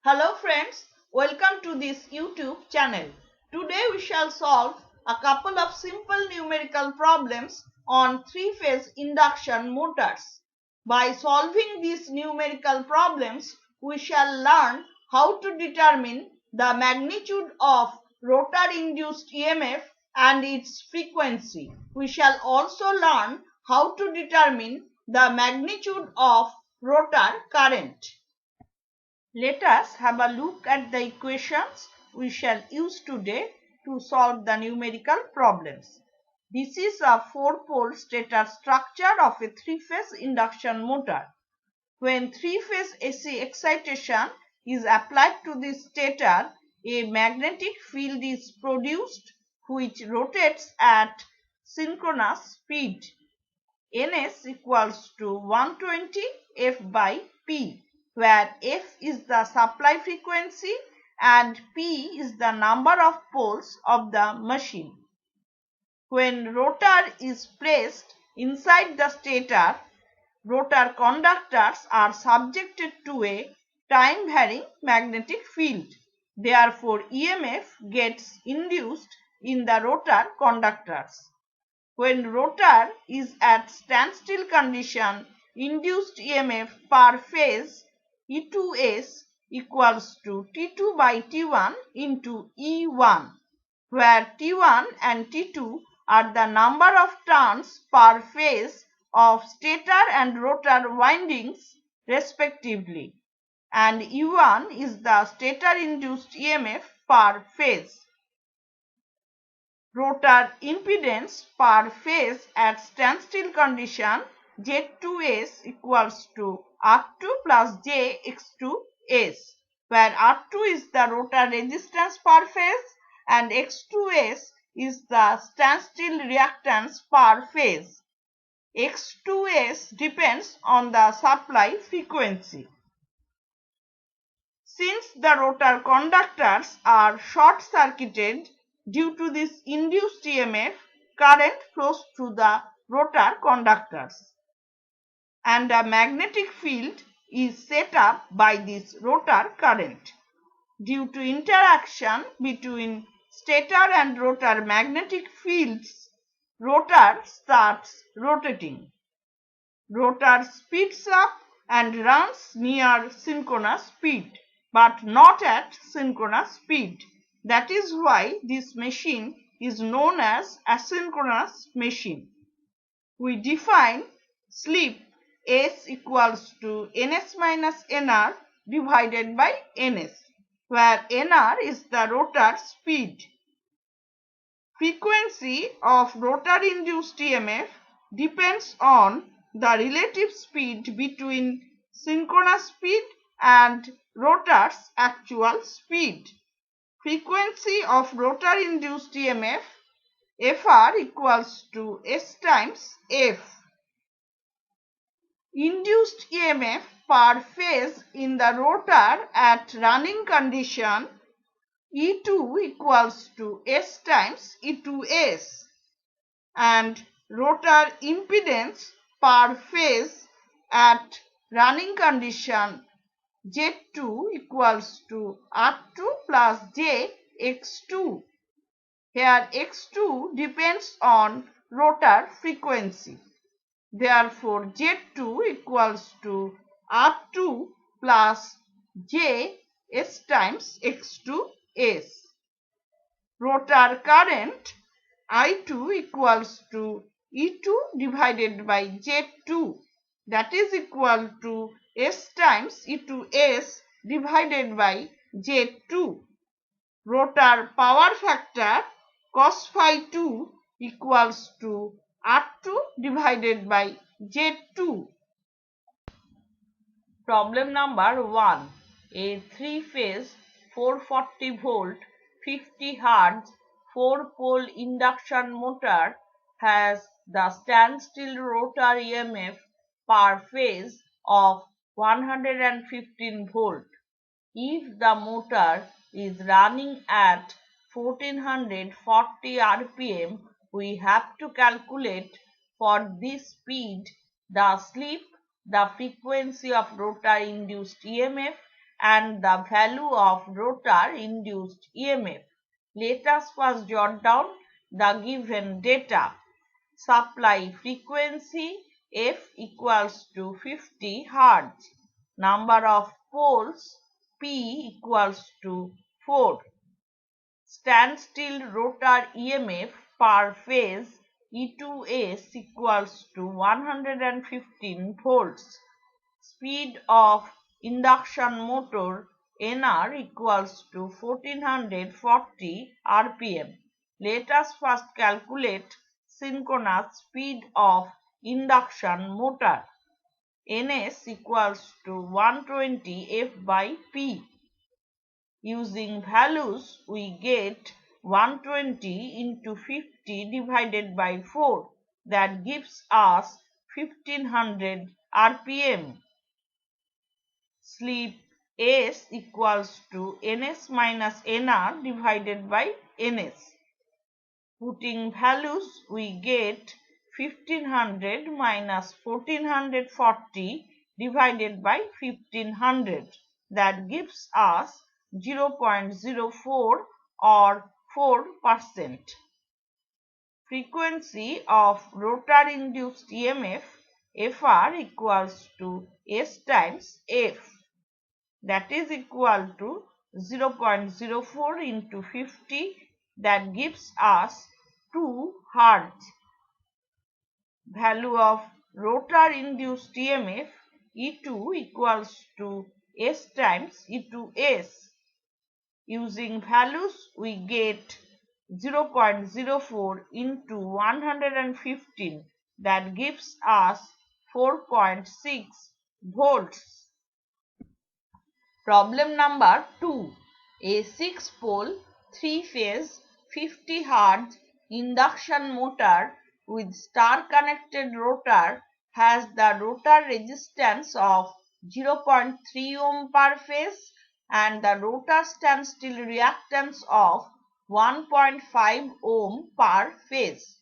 Hello friends, welcome to this YouTube channel. Today we shall solve a couple of simple numerical problems on three-phase induction motors. By solving these numerical problems, we shall learn how to determine the magnitude of rotor-induced EMF and its frequency. We shall also learn how to determine the magnitude of rotor current. Let us have a look at the equations we shall use today to solve the numerical problems. This is a 4-pole stator structure of a 3-phase induction motor. When 3-phase AC excitation is applied to the stator, a magnetic field is produced which rotates at synchronous speed. Ns equals to 120 F by P, where F is the supply frequency and P is the number of poles of the machine. When rotor is placed inside the stator, rotor conductors are subjected to a time-varying magnetic field. Therefore, EMF gets induced in the rotor conductors. When rotor is at standstill condition, induced EMF per phase E2S equals to T2 by T1 into E1, where T1 and T2 are the number of turns per phase of stator and rotor windings respectively, and E1 is the stator induced EMF per phase. Rotor impedance per phase at standstill condition Z2S equals to R2 plus JX2S, where R2 is the rotor resistance per phase and X2S is the standstill reactance per phase. X2S depends on the supply frequency. Since the rotor conductors are short-circuited due to this induced EMF, current flows through the rotor conductors and a magnetic field is set up by this rotor current. Due to interaction between stator and rotor magnetic fields, rotor starts rotating. Rotor speeds up and runs near synchronous speed, but not at synchronous speed. That is why this machine is known as asynchronous machine. We define slip S equals to Ns minus Nr divided by Ns, where Nr is the rotor speed. Frequency of rotor induced EMF depends on the relative speed between synchronous speed and rotor's actual speed. Frequency of rotor induced EMF Fr equals to S times F. Induced EMF per phase in the rotor at running condition E2 equals to S times E2S, and rotor impedance per phase at running condition Z2 equals to R2 plus JX2. Here X2 depends on rotor frequency. Therefore, Z2 equals to R2 plus J S times X2S. Rotor current I2 equals to E2 divided by Z2, that is equal to S times E2S divided by Z2. Rotor power factor cos phi 2 equals to R2 divided by Z2. Problem number 1. A 3-phase 440 volt 50 Hz 4-pole induction motor has the standstill rotor EMF per phase of 115 volt. If the motor is running at 1440 rpm, we have to calculate for this speed the slip, the frequency of rotor induced EMF and the value of rotor induced EMF. Let us first jot down the given data. Supply frequency F equals to 50 Hz. Number of poles P equals to 4. Standstill rotor EMF per phase E2S equals to 115 volts. Speed of induction motor Nr equals to 1440 rpm. Let us first calculate synchronous speed of induction motor. Ns equals to 120 F by P. Using values, we get 120 into 50 divided by 4. That gives us 1500 rpm. Slip S equals to Ns minus Nr divided by Ns. Putting values, we get 1500 minus 1440 divided by 1500. That gives us 0.04 or 4%. Frequency of rotor induced EMF Fr equals to S times F. That is equal to 0.04 into 50. That gives us 2 Hz. Value of rotor induced EMF E2 equals to S times E2S. Using values, we get 0.04 into 115. That gives us 4.6 volts. Problem number 2. A 6-pole, 3-phase, 50 Hz induction motor with star-connected rotor has the rotor resistance of 0.3 ohm per phase and the rotor standstill reactance of 1.5 ohm per phase.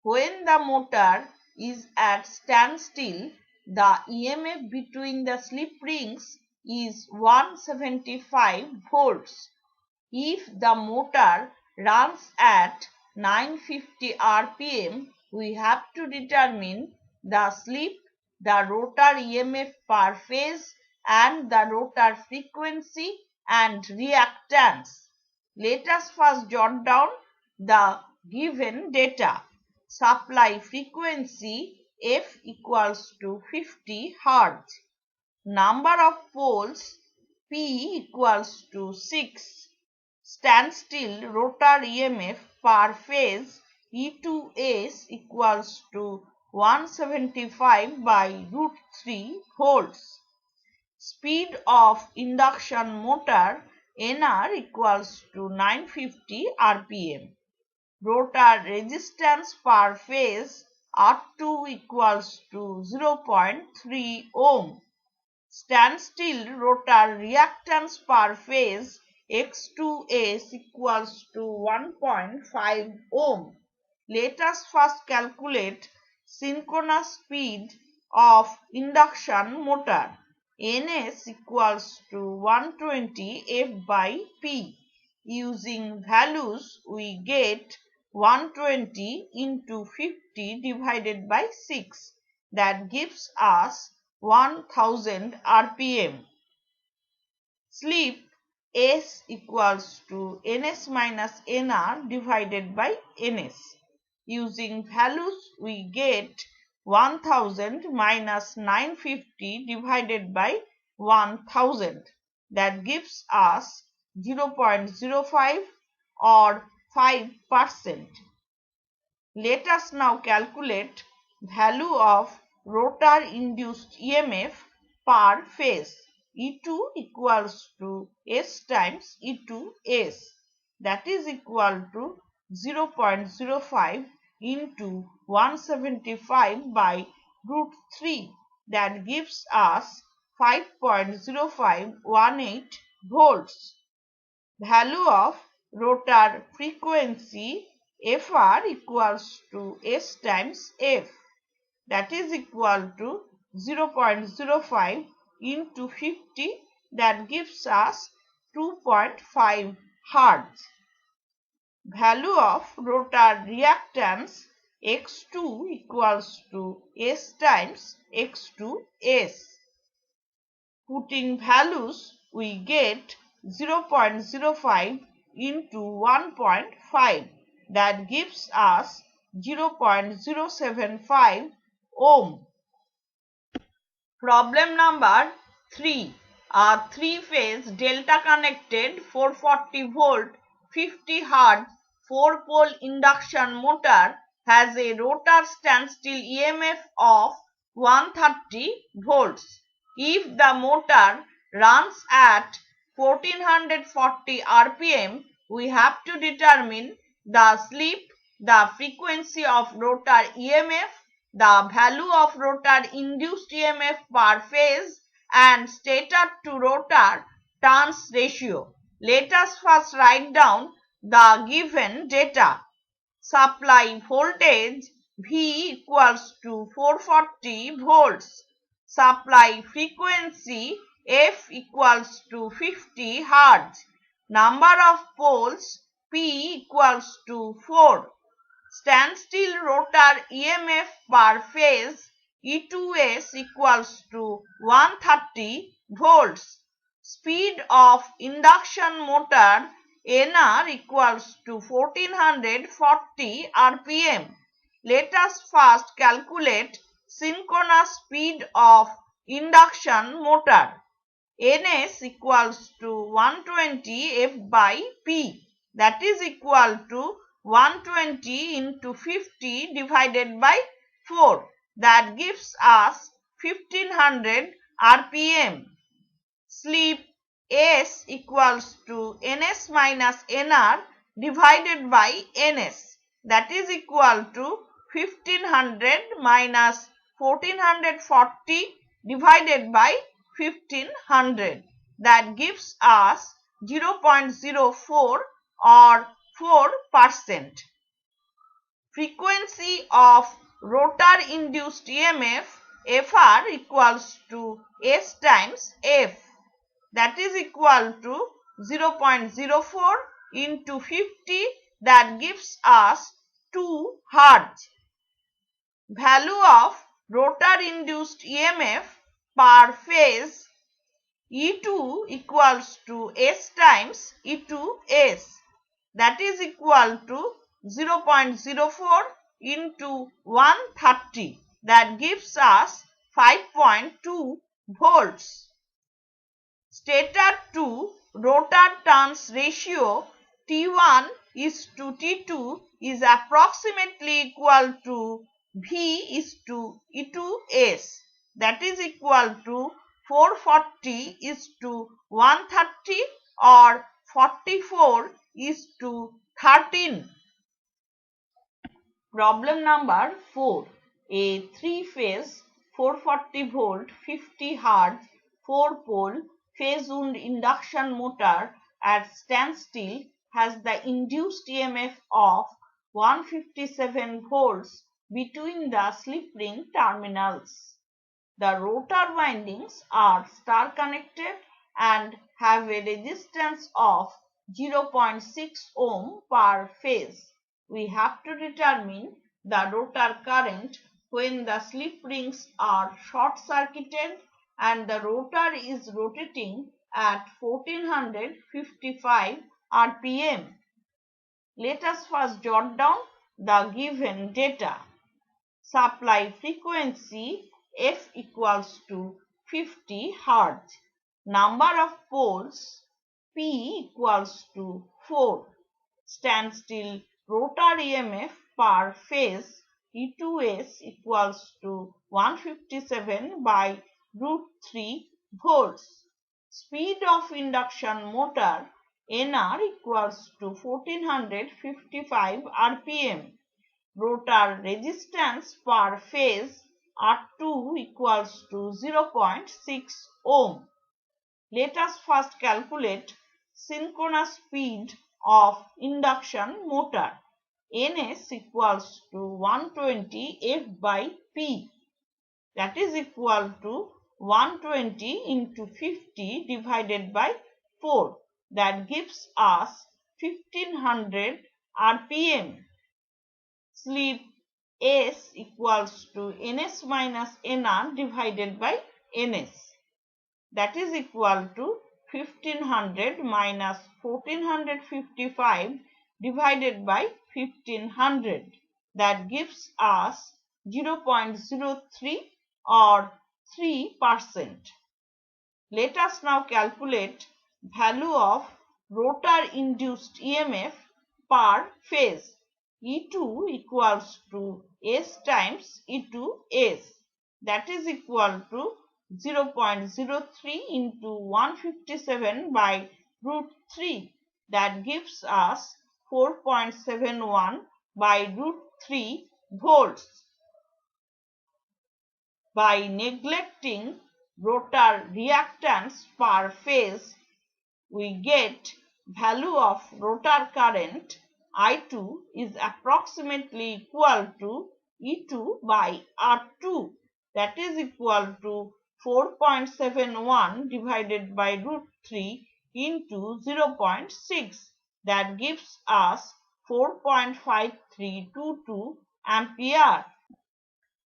When the motor is at standstill, the EMF between the slip rings is 175 volts. If the motor runs at 950 rpm, we have to determine the slip, the rotor EMF per phase, and the rotor frequency and reactance. Let us first jot down the given data. Supply frequency F equals to 50 Hz. Number of poles P equals to 6. Standstill rotor EMF per phase E2S equals to 175 by root 3 volts. Speed of induction motor Nr equals to 950 rpm. Rotor resistance per phase R2 equals to 0.3 ohm. Standstill rotor reactance per phase X2S equals to 1.5 ohm. Let us first calculate synchronous speed of induction motor. Ns equals to 120 F by P. Using values, we get 120 into 50 divided by 6. That gives us 1000 rpm. Slip S equals to Ns minus Nr divided by Ns. Using values, we get 1000 minus 950 divided by 1000. That gives us 0.05 or 5%. Let us now calculate value of rotor induced EMF per phase. E2 equals to S times E2S. That is equal to 0.05 into 175 by root 3. That gives us 5.0518 volts. Value of rotor frequency Fr equals to S times F. That is equal to 0.05 into 50 that gives us 2.5 Hz. Value of rotor reactance X2 equals to S times X2S. Putting values, we get 0.05 into 1.5, that gives us 0.075 ohm. Problem number 3. A three-phase delta connected 440 volt 50 Hz 4-pole induction motor has a rotor standstill EMF of 130 volts. If the motor runs at 1440 RPM, we have to determine the slip, the frequency of rotor EMF, the value of rotor induced EMF per phase, and stator to rotor turns ratio. Let us first write down the given data. Supply voltage V equals to 440 volts. Supply frequency F equals to 50 Hz. Number of poles P equals to 4. Standstill rotor EMF per phase E2S equals to 130 volts. Speed of induction motor NR equals to 1440 RPM. Let us first calculate synchronous speed of induction motor. Ns equals to 120 F by P, that is equal to 120 into 50 divided by 4, that gives us 1500 RPM. Slip S equals to Ns minus Nr divided by Ns, that is equal to 1500 minus 1440 divided by 1500, that gives us 0.04 or 4%. Frequency of rotor induced EMF Fr equals to S times F, that is equal to 0.04 into 50, that gives us 2 Hz. Value of rotor induced EMF per phase E2 equals to S times E2S, that is equal to 0.04 into 130, that gives us 5.2 volts. Stator to rotor turns ratio T1 is to T2 is approximately equal to V is to E2S, that is equal to 440 is to 130 or 44 is to 13. Problem number 4. A three-phase 440 volt 50 Hz 4-pole phase wound induction motor at standstill has the induced EMF of 157 volts between the slip ring terminals. The rotor windings are star connected and have a resistance of 0.6 ohm per phase. We have to determine the rotor current when the slip rings are short circuited and the rotor is rotating at 1455 RPM. Let us first jot down the given data. Supply frequency F equals to 50 Hz. Number of poles P equals to 4. Standstill rotor EMF per phase E2S equals to 157 by root 3 volts. Speed of induction motor NR equals to 1455 RPM. Rotor resistance per phase R2 equals to 0.6 ohm. Let us first calculate synchronous speed of induction motor. Ns equals to 120 F by P, that is equal to 120 into 50 divided by 4. That gives us 1500 RPM. Slip S equals to ns minus nr divided by ns. That is equal to 1500 minus 1455 divided by 1500. That gives us 0.03 or 3%. Let us now calculate value of rotor induced EMF per phase. E2 equals to S times E2S. That is equal to 0.03 into 157 by root 3. That gives us 4.71 by root 3 volts. By neglecting rotor reactance per phase, we get value of rotor current I2 is approximately equal to E2 by R2. That is equal to 4.71 divided by root 3 into 0.6. That gives us 4.5322 ampere.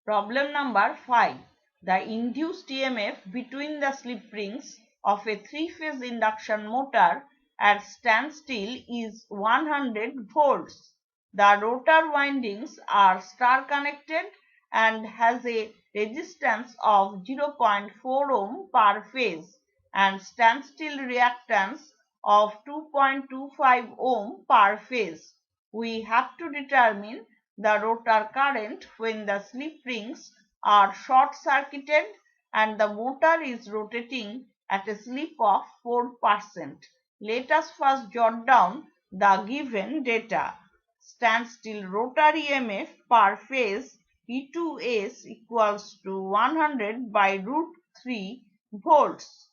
Problem number 5. The induced EMF between the slip rings of a three-phase induction motor at standstill is 100 volts. The rotor windings are star connected and has a resistance of 0.4 ohm per phase and standstill reactance of 2.25 ohm per phase. We have to determine the rotor current when the slip rings are short-circuited and the motor is rotating at a slip of 4%. Let us first jot down the given data. Standstill rotor EMF per phase E2S equals to 100 by root 3 volts.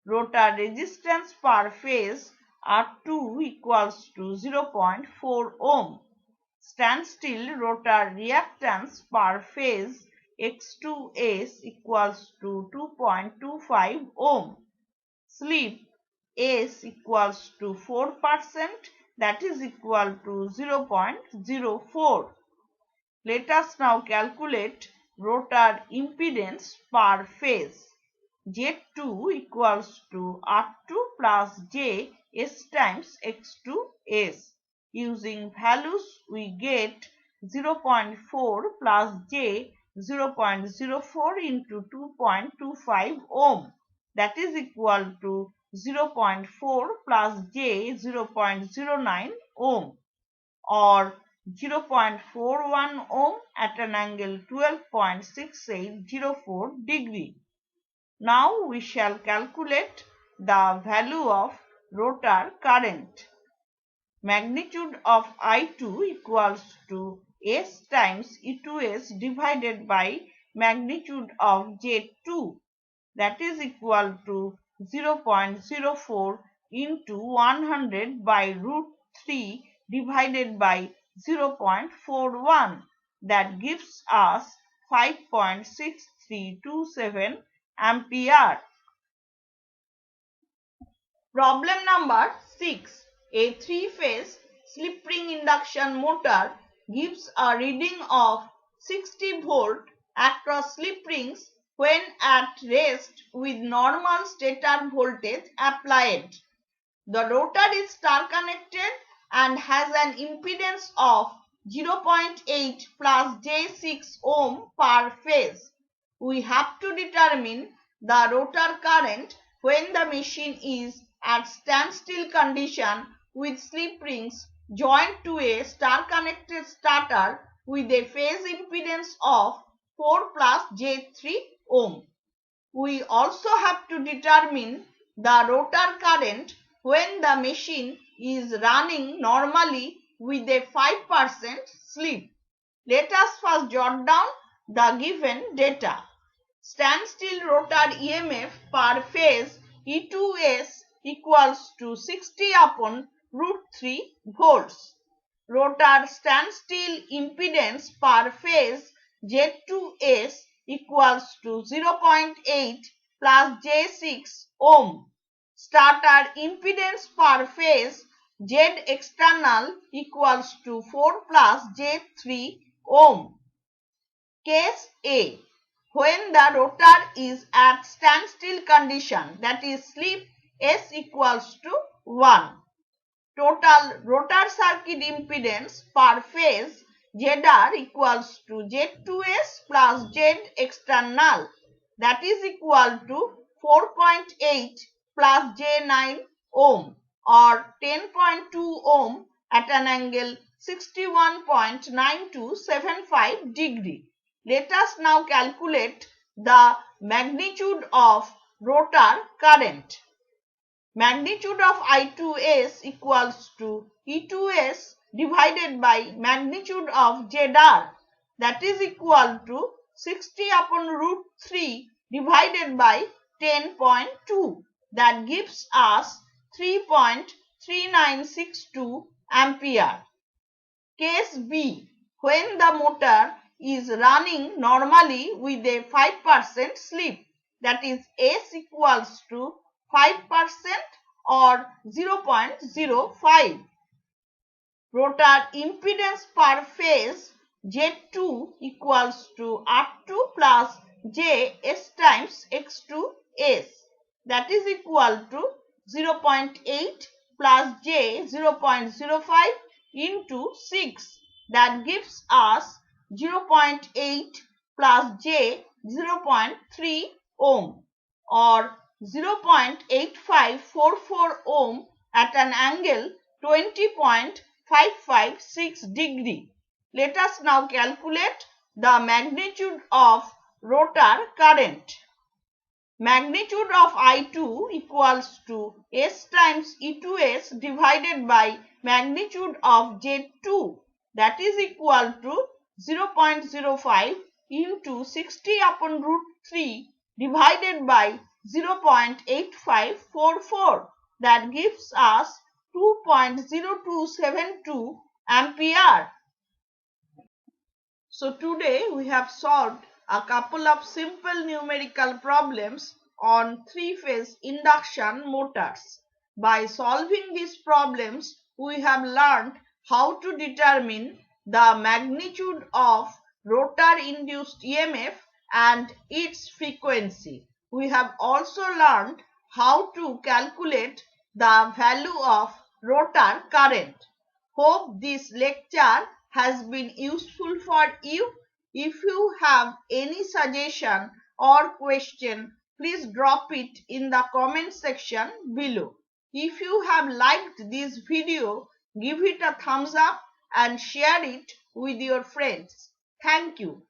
Rotor resistance per phase R2 equals to 0.4 ohm. Standstill rotor reactance per phase X2S equals to 2.25 ohm. Slip S equals to 4%, that is equal to 0.04. Let us now calculate rotor impedance per phase. Z2 equals to R2 plus J S times X2S. Using values, we get 0.4 plus J 0.04 into 2.25 ohm. That is equal to 0.4 plus J 0.09 ohm or 0.41 ohm at an angle 12.6804 degree. Now we shall calculate the value of rotor current. Magnitude of I2 equals to S times E2S divided by magnitude of Z2. That is equal to 0.04 into 100 by root 3 divided by 0.41. That gives us 5.6327 ampere. Problem number 6. A three-phase slip ring induction motor gives a reading of 60 volt across slip rings when at rest with normal stator voltage applied. The rotor is star connected and has an impedance of 0.8 plus J6 ohm per phase. We have to determine the rotor current when the machine is at standstill condition with slip rings joined to a star connected starter with a phase impedance of 4 plus J3 ohm. We also have to determine the rotor current when the machine is running normally with a 5% slip. Let us first jot down the given data. Standstill rotor EMF per phase E2S equals to 60 upon root 3 volts. Rotor standstill impedance per phase Z2S equals to 0.8 plus J6 ohm. Starter impedance per phase Z external equals to 4 plus J3 ohm. Case A. When the rotor is at standstill condition, that is slip S equals to 1. Total rotor circuit impedance per phase ZR equals to Z2S plus Z external, that is equal to 4.8 plus J9 ohm or 10.2 ohm at an angle 61.9275 degree. Let us now calculate the magnitude of rotor current. Magnitude of I2S equals to E2S divided by magnitude of ZR, that is equal to 60 upon root 3 divided by 10.2, that gives us 3.3962 ampere. Case B. When the motor is running normally with a 5% slip, that is S equals to 5% or 0.05. Rotor impedance per phase Z2 equals to R2 plus J S times X2S, that is equal to 0.8 plus J 0.05 into 6, that gives us 0.8 plus J 0.3 ohm or 0.8544 ohm at an angle 20.556 degree. Let us now calculate the magnitude of rotor current. Magnitude of I2 equals to S times E2S divided by magnitude of Z2, that is equal to 0.05 into 60 upon root 3 divided by 0.8544, that gives us 2.0272 ampere. So today we have solved a couple of simple numerical problems on three-phase induction motors. By solving these problems, we have learned how to determine the magnitude of rotor-induced EMF and its frequency. We have also learned how to calculate the value of rotor current. Hope this lecture has been useful for you. If you have any suggestion or question, please drop it in the comment section below. If you have liked this video, give it a thumbs up and share it with your friends. Thank you.